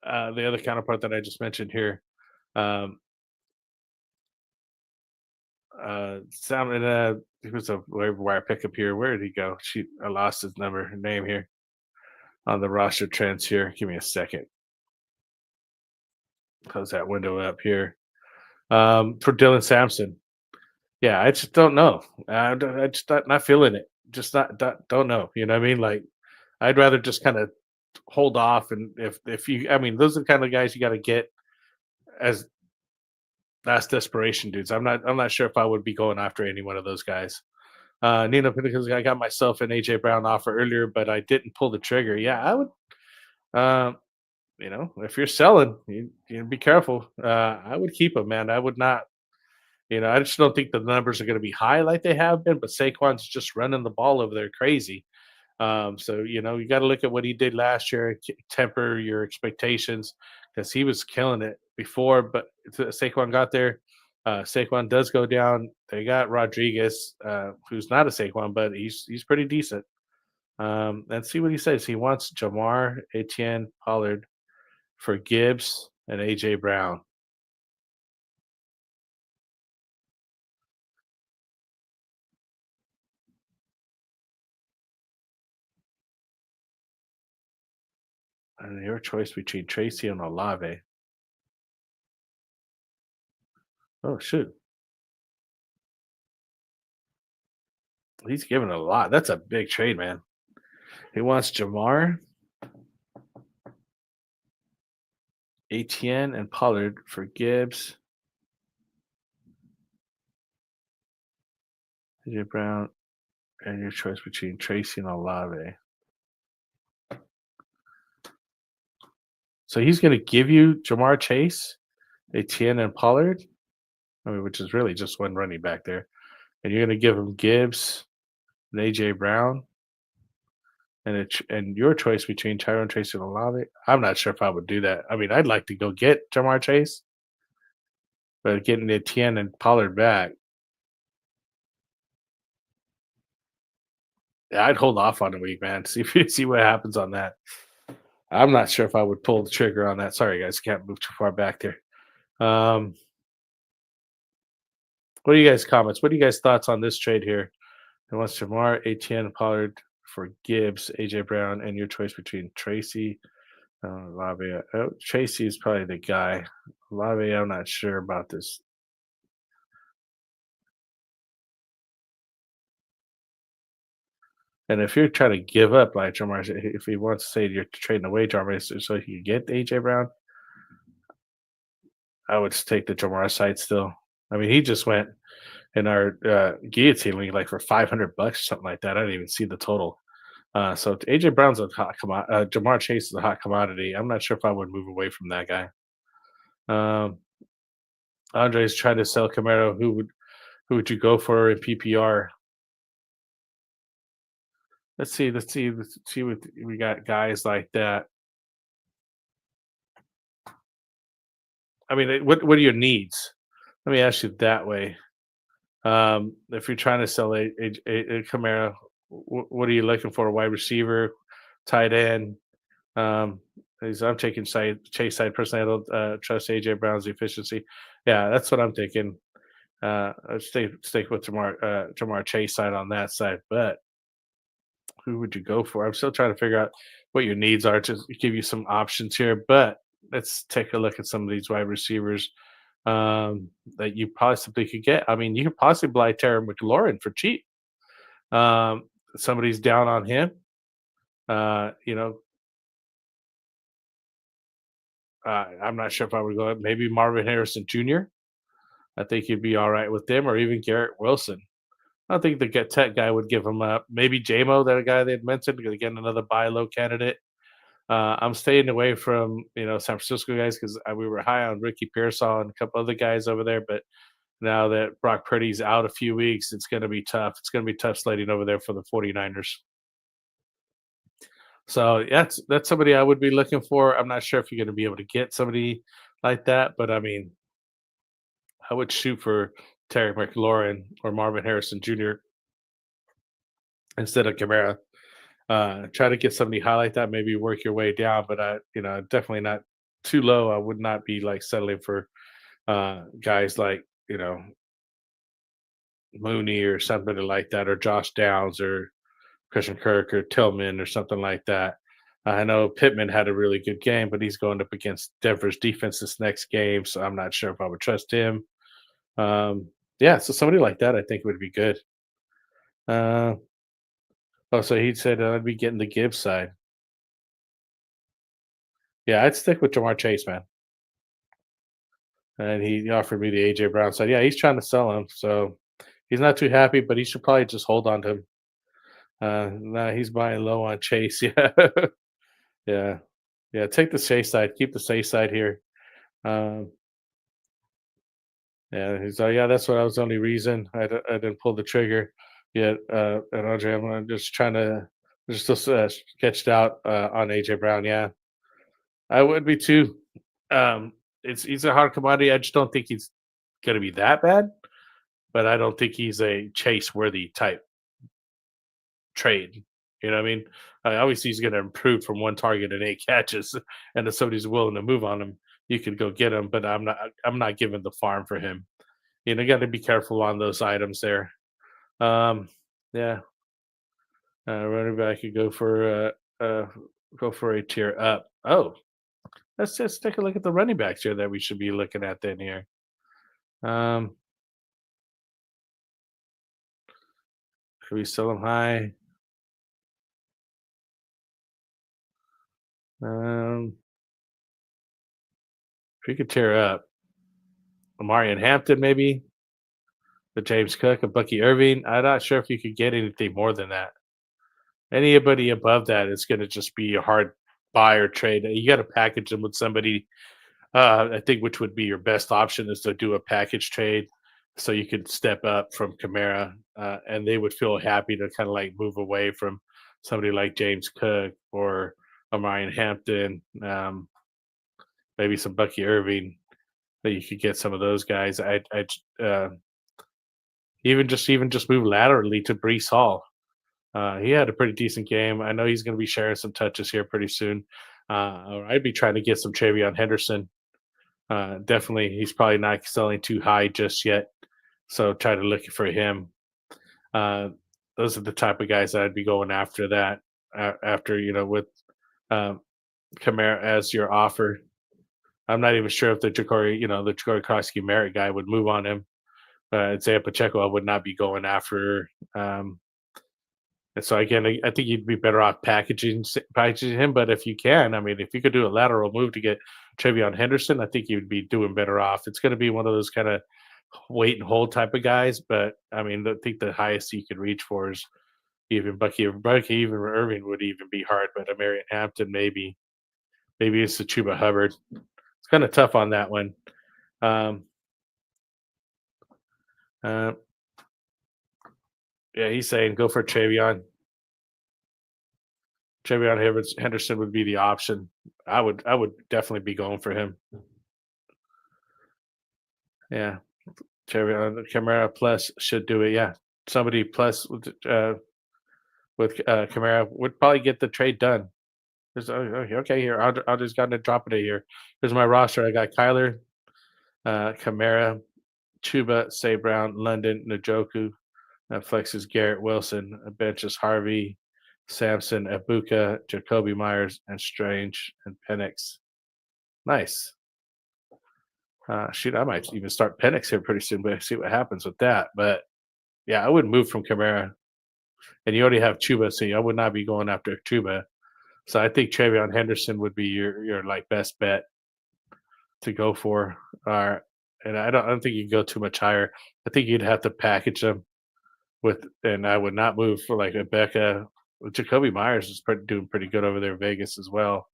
other counterpart that I just mentioned here. Sam and he was a waiver wire pickup here. Where did he go? I lost his name here on the roster trends here. Give me a second. Close that window up here. For Dylan Sampson. Yeah, I just don't know. I just not feeling it. Just don't know. You know what I mean? Like, I'd rather just kind of hold off. And if you, I mean, those are the kind of guys you got to get as last desperation dudes. I'm not sure if I would be going after any one of those guys. Nina, because I got myself an AJ Brown offer earlier, but I didn't pull the trigger. Yeah, I would. If you're selling, you be careful. I would keep him, man. I would not. I just don't think the numbers are going to be high like they have been. But Saquon's just running the ball over there crazy. So you got to look at what he did last year, temper your expectations, because he was killing it before. But Saquon got there. Saquon does go down. They got Rodriguez, who's not a Saquon, but he's pretty decent. And see what he says. He wants Jamar, Etienne, Pollard for Gibbs and AJ Brown. And your choice between Tracy and Olave. Oh, shoot. He's giving a lot. That's a big trade, man. He wants Jamar, Etienne, and Pollard for Gibbs, AJ Brown, and your choice between Tracy and Olave. So he's going to give you Jamar Chase, Etienne, and Pollard, which is really just one running back there. And you're going to give him Gibbs and AJ Brown, and your choice between Tyrone Tracy and Olave. I'm not sure if I would do that. I mean, I'd like to go get Jamar Chase, but getting Etienne and Pollard back, yeah, I'd hold off on a week, man. See what happens on that. I'm not sure if I would pull the trigger on that. Sorry, guys, can't move too far back there. What are you guys' comments? What are you guys' thoughts on this trade here? It wants Jamar, Etienne, Pollard for Gibbs, AJ Brown, and your choice between Tracy, Olave. Tracy is probably the guy. Olave, I'm not sure about this. And if you're trying to give up like Jamar, if he wants to say you're trading away Jamar so he can get AJ Brown, I would just take the Jamar side still. I mean, he just went in our guillotine league like for $500 or something like that. I didn't even see the total. So AJ Brown's a hot commodity. Jamar Chase is a hot commodity. I'm not sure if I would move away from that guy. Andre's trying to sell Camaro. Who would you go for in PPR? Let's see what we got. Guys like that. I mean, what are your needs? Let me ask you that way. If you're trying to sell a Kamara, what are you looking for? A wide receiver, tight end? Um, I'm taking Chase side personally. I don't trust AJ Brown's efficiency. Yeah, that's what I'm thinking. I'd stay with Jamar Chase side on that side. But who would you go for? I'm still trying to figure out what your needs are to give you some options here. But let's take a look at some of these wide receivers that you possibly could get. I mean, you could possibly buy Terry McLaurin for cheap. Somebody's down on him. You know, I'm not sure if I would go. Maybe Marvin Harrison Jr. I think he'd be all right with them, or even Garrett Wilson. I don't think the Get Tech guy would give him up. Maybe JMO, that guy they had mentioned, again another buy low candidate. I'm staying away from San Francisco guys because we were high on Ricky Pearsall and a couple other guys over there, but now that Brock Purdy's out a few weeks, it's going to be tough. It's going to be tough sledding over there for the 49ers. So that's somebody I would be looking for. I'm not sure if you're going to be able to get somebody like that, but I mean, I would shoot for Terry McLaurin or Marvin Harrison Jr. instead of Kamara. Try to get somebody high like that, maybe work your way down, but definitely not too low. I would not be like settling for guys like Mooney or somebody like that, or Josh Downs or Christian Kirk or Tillman or something like that. I know Pittman had a really good game, but he's going up against Denver's defense this next game, so I'm not sure if I would trust him. So somebody like that I think would be good. So he said I'd be getting the Gibbs side. Yeah, I'd stick with Jamar Chase, man. And he offered me the AJ Brown side. Yeah, he's trying to sell him, so he's not too happy, but he should probably just hold on to him. No, he's buying low on Chase. Yeah, yeah. Take the Chase side. Keep the Chase side here. Yeah, he's like, yeah, that's what I was the only reason I didn't pull the trigger yet. And Andre, I'm just trying to still sketched out on AJ Brown. Yeah, I would be too. He's a hard commodity. I just don't think he's going to be that bad, but I don't think he's a chase worthy type trade. You know what I mean? Obviously, he's going to improve from one target and 8 catches, and if somebody's willing to move on him, you could go get him. But I'm not giving the farm for him. You got to be careful on those items there. Yeah. Running back, you go for a tier up. Oh, let's just take a look at the running backs here that we should be looking at then here. Should we sell them high? If we could tear up Amari Hampton, maybe the James Cook, a Bucky Irving. I'm not sure if you could get anything more than that. Anybody above that is going to just be a hard buy or trade. You got to package them with somebody. I think which would be your best option is to do a package trade, so you could step up from Kamara, and they would feel happy to kind of like move away from somebody like James Cook or Amari Hampton, maybe some Bucky Irving. That you could get some of those guys. I even just move laterally to Breece Hall. He had a pretty decent game. I know he's going to be sharing some touches here pretty soon. I'd be trying to get some Travion Henderson. Definitely, he's probably not selling too high just yet, so try to look for him. Those are the type of guys that I'd be going after that. After with Kamara as your offer. I'm not even sure if the Ja'Cory Koski Merritt guy would move on him. Isaiah Pacheco, I would not be going after. And so again, I think you'd be better off packaging him. But if you can, I mean, if you could do a lateral move to get Travion Henderson, I think you'd be doing better off. It's going to be one of those kind of wait and hold type of guys. But I mean, I think the highest you could reach for is even Bucky, even Irving would even be hard. But a Marion Hampton, maybe it's the Chuba Hubbard. It's kind of tough on that one. Yeah, he's saying go for Travion. Travion Henderson would be the option. I would definitely be going for him. Yeah. Camara plus should do it. Yeah, somebody plus with Camara would probably get the trade done. Okay, here I'll just gotta drop it here. Here's my roster. I got Kyler, Camara, Chuba, Say Brown, London, Njoku. Flexes Garrett Wilson. Benches Harvey, Sampson, Ibuka, Jacoby Myers, and Strange and Penix. Nice. Shoot, I might even start Penix here pretty soon, but see what happens with that. But yeah, I would move from Camara. And you already have Chuba, so I would not be going after Chuba. So I think Travion Henderson would be your like best bet to go for. And I don't think you can go too much higher. I think you'd have to package them and I would not move for like Rebecca. Jacoby Myers is doing pretty good over there in Vegas as well.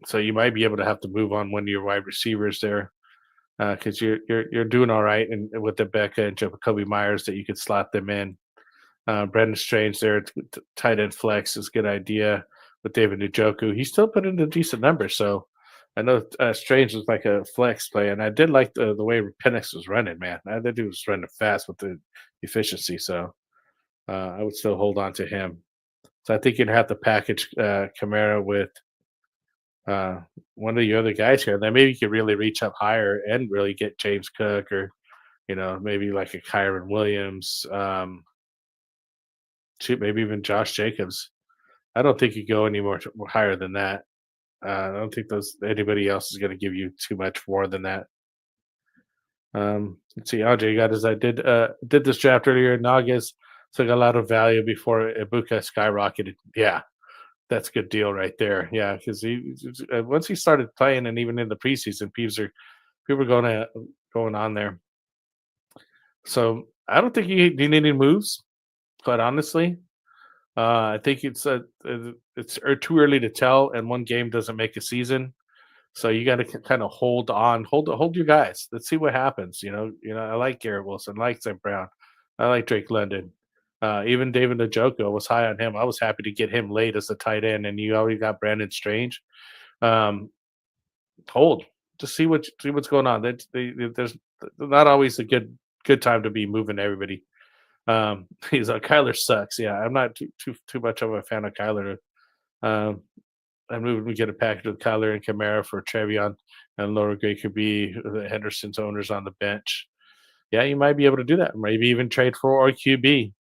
So you might be able to have to move on one of your wide receivers there. Because you're doing all right, and with Becca and Jacoby Myers, that you could slot them in. Brendan Strange there, tight end flex is a good idea with David Njoku. He still put in a decent number, so I know Strange was like a flex play, and I did like the way Penix was running, man. That dude was running fast with the efficiency, so I would still hold on to him. So I think you'd have to package Kamara with one of the other guys here. Then maybe you could really reach up higher and really get James Cook or, maybe like a Kyron Williams. Maybe even Josh Jacobs. I don't think you go any more higher than that. I don't think anybody else is going to give you too much more than that. Let's see, Andre, you got as I did this draft earlier in August, so I got a lot of value before Ibuka skyrocketed. Yeah, that's a good deal right there. Yeah, because once he started playing, and even in the preseason, people were going on there. So I don't think you need any moves, quite honestly. I think it's too early to tell, and one game doesn't make a season. So you got to kind of hold on, hold your guys. Let's see what happens. I like Garrett Wilson, I like St. Brown, I like Drake London. Even David Njoku, was high on him. I was happy to get him late as a tight end, and you already got Brandon Strange. Hold, just see what's going on. There's not always a good time to be moving everybody. He's Kyler sucks. Yeah, I'm not too much of a fan of Kyler. I'm moving. We get a package with Kyler and Kamara for Travion and Laura Gray could be the Henderson's owners on the bench. Yeah, you might be able to do that. Maybe even trade for QB.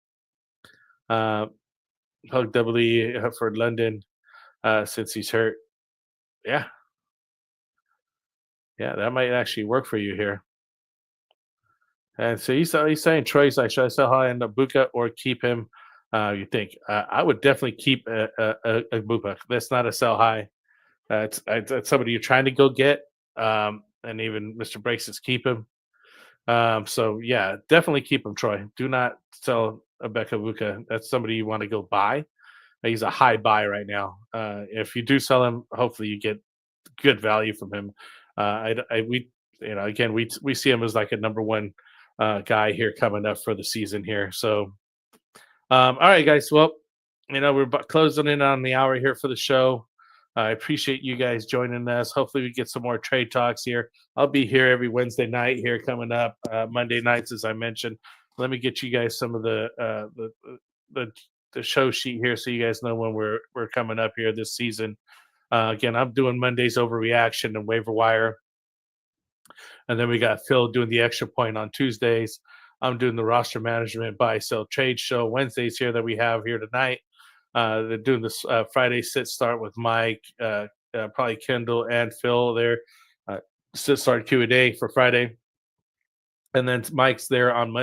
Hug doubly for London since he's hurt. Yeah, that might actually work for you here. And so he's saying Troy's like, should I sell high on Ibuka or keep him? You think I would definitely keep Ibuka. That's not a sell high. It's somebody you're trying to go get. And even Mr. Breaks says keep him. So yeah, definitely keep him, Troy. Do not sell Ibuka. That's somebody you want to go buy. He's a high buy right now. If you do sell him, hopefully you get good value from him. We see him as like a number one guy here coming up for the season here. So, all right, guys. Well, we're closing in on the hour here for the show. I appreciate you guys joining us. Hopefully we get some more trade talks here. I'll be here every Wednesday night here coming up, Monday nights, as I mentioned. Let me get you guys some of the show sheet here so you guys know when we're coming up here this season. Again, I'm doing Mondays Overreaction and Waiver Wire. And then we got Phil doing the Extra Point on Tuesdays. I'm doing the Roster Management Buy, Sell, Trade Show Wednesdays here that we have here tonight. They're doing this Friday sit start with Mike, probably Kendall and Phil there. Sit start Q&A for Friday. And then Mike's there on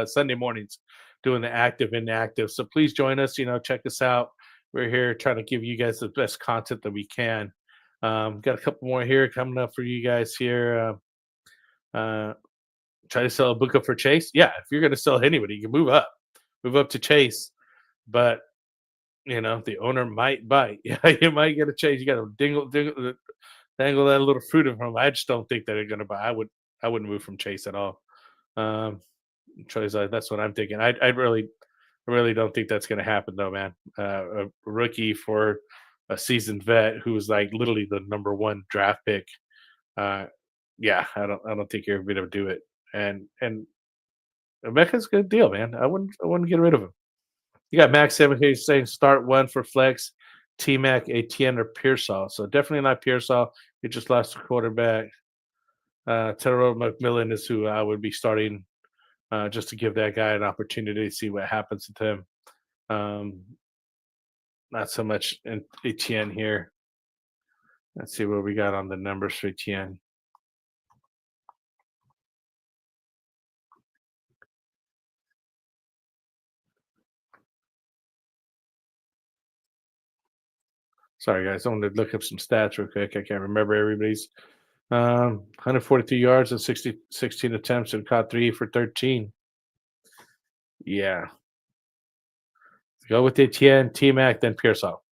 Sunday mornings doing the active and inactive. So please join us, check us out. We're here trying to give you guys the best content that we can. Got a couple more here coming up for you guys here. Try to sell a book up for Chase. Yeah, if you're going to sell anybody, you can move up to Chase. But the owner might bite. Yeah, you might get a Chase. You got to dangle that little fruit in from him. I just don't think that they're going to buy. I wouldn't move from Chase at all. Chase, that's what I'm thinking. I really don't think that's going to happen though, man. A rookie for a seasoned vet who was like literally the number one draft pick. yeah, I don't think you're gonna do it. And Emeka's a good deal, man. I wouldn't get rid of him. You got Max 7K saying start one for flex, T Mac, ATN, or Pearsall. So definitely not Pearsall. He just lost a quarterback. Terrell McMillan is who I would be starting, just to give that guy an opportunity to see what happens with him. Not so much in ATN here. Let's see what we got on the numbers for ATN. Sorry, guys. I want to look up some stats real quick. I can't remember everybody's. 143 yards and 16 attempts and caught 3 for 13. Yeah. Go with Etienne, T-Mac, then Pearsall.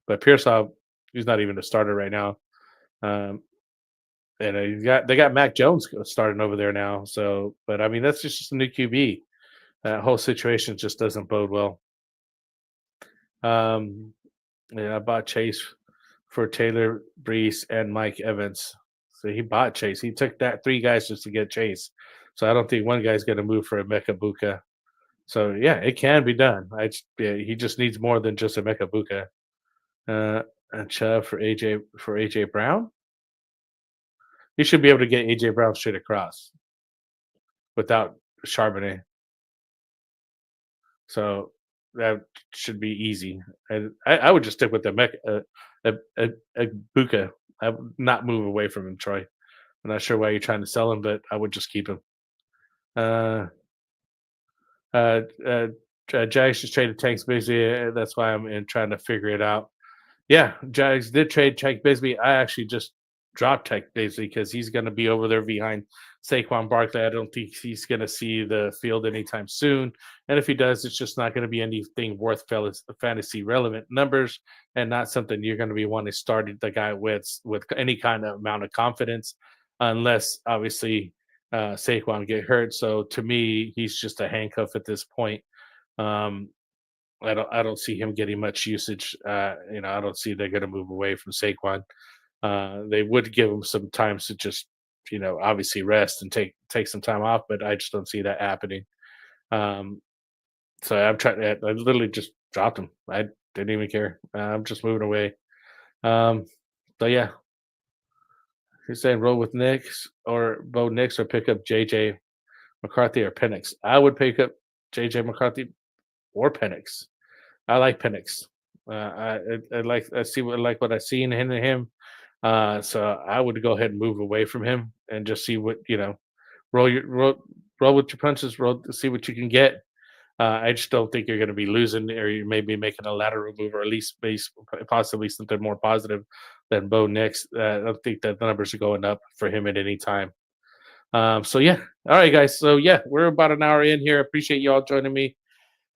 But Pearsall, he's not even a starter right now. And they got Mac Jones starting over there now. So, but I mean, that's just a new QB. That whole situation just doesn't bode well. Yeah, I bought Chase for Taylor, Brees, and Mike Evans. So he bought Chase. He took that 3 guys just to get Chase. So I don't think one guy's going to move for Emeka Buka. So yeah, it can be done. He just needs more than just Emeka Buka. And Chubb for AJ Brown. He should be able to get AJ Brown straight across without Charbonnet. So that should be easy. And I would just stick with the Buka. I would not move away from him, Troy. I'm not sure why you're trying to sell him, but I would just keep him. Jags just traded Tank Bigsby. That's why I'm trying to figure it out. Yeah, Jags did trade Tank Bigsby. I actually just dropped Tank Bigsby because he's going to be over there behind Saquon Barkley. I don't think he's going to see the field anytime soon. And if he does, it's just not going to be anything worth fantasy relevant numbers and not something you're going to be wanting to start the guy with any kind of amount of confidence, unless obviously Saquon get hurt. So to me, he's just a handcuff at this point. I don't see him getting much usage. I don't see they're going to move away from Saquon. They would give him some time to just, obviously rest and take some time off, but I just don't see that happening. So I literally just dropped him. I didn't even care. I'm just moving away. So yeah. He's saying roll with Nix or Bo Nix or pick up JJ McCarthy or Penix. I would pick up JJ McCarthy or Penix. I like Penix. I see what I see in him. So I would go ahead and move away from him and just see what roll with your punches, see what you can get. I just don't think you're going to be losing, or you may be making a lateral move, or at least possibly something more positive than Bo Nix. I don't think that the numbers are going up for him at any time. So yeah, all right, guys. So yeah, we're about an hour in here. Appreciate you all joining me.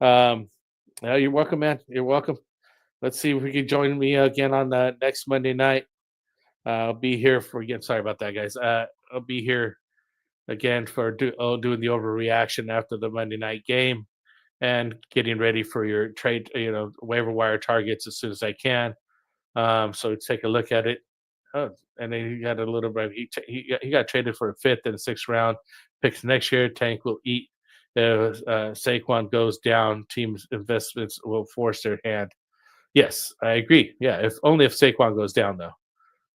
You're welcome, man. You're welcome. Let's see if we can join me again on the next Monday night. I'll be here sorry about that, guys. I'll be here again for doing the overreaction after the Monday night game and getting ready for your trade, waiver wire targets as soon as I can. So take a look at it. Oh, and then he got a little bit. He got traded for a 5th and 6th round picks next year. Tank will eat. If Saquon goes down, teams' investments will force their hand. Yes, I agree. Yeah, if Saquon goes down, though,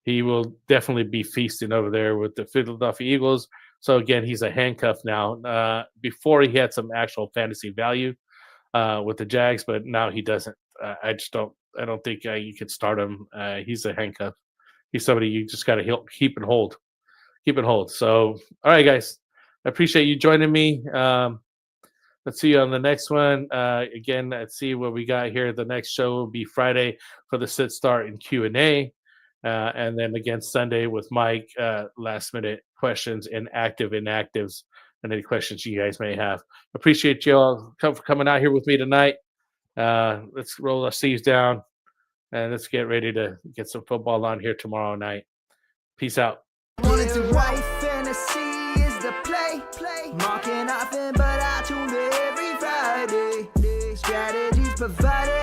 he will definitely be feasting over there with the Philadelphia Eagles. So again, he's a handcuff now. Before he had some actual fantasy value with the Jags, but now he doesn't. I don't think you could start him. He's a handcuff. He's somebody you just got to keep and hold. Keep and hold. So, all right, guys, I appreciate you joining me. Let's see you on the next one. Again, let's see what we got here. The next show will be Friday for the sit start and Q&A. And then again, Sunday with Mike, last minute questions and inactives and any questions you guys may have. Appreciate you all for coming out here with me tonight. Let's roll our sleeves down and let's get ready to get some football on here tomorrow night. Peace out. White fantasy is the play. Marking nothing but I tune every Friday. Strategies provided.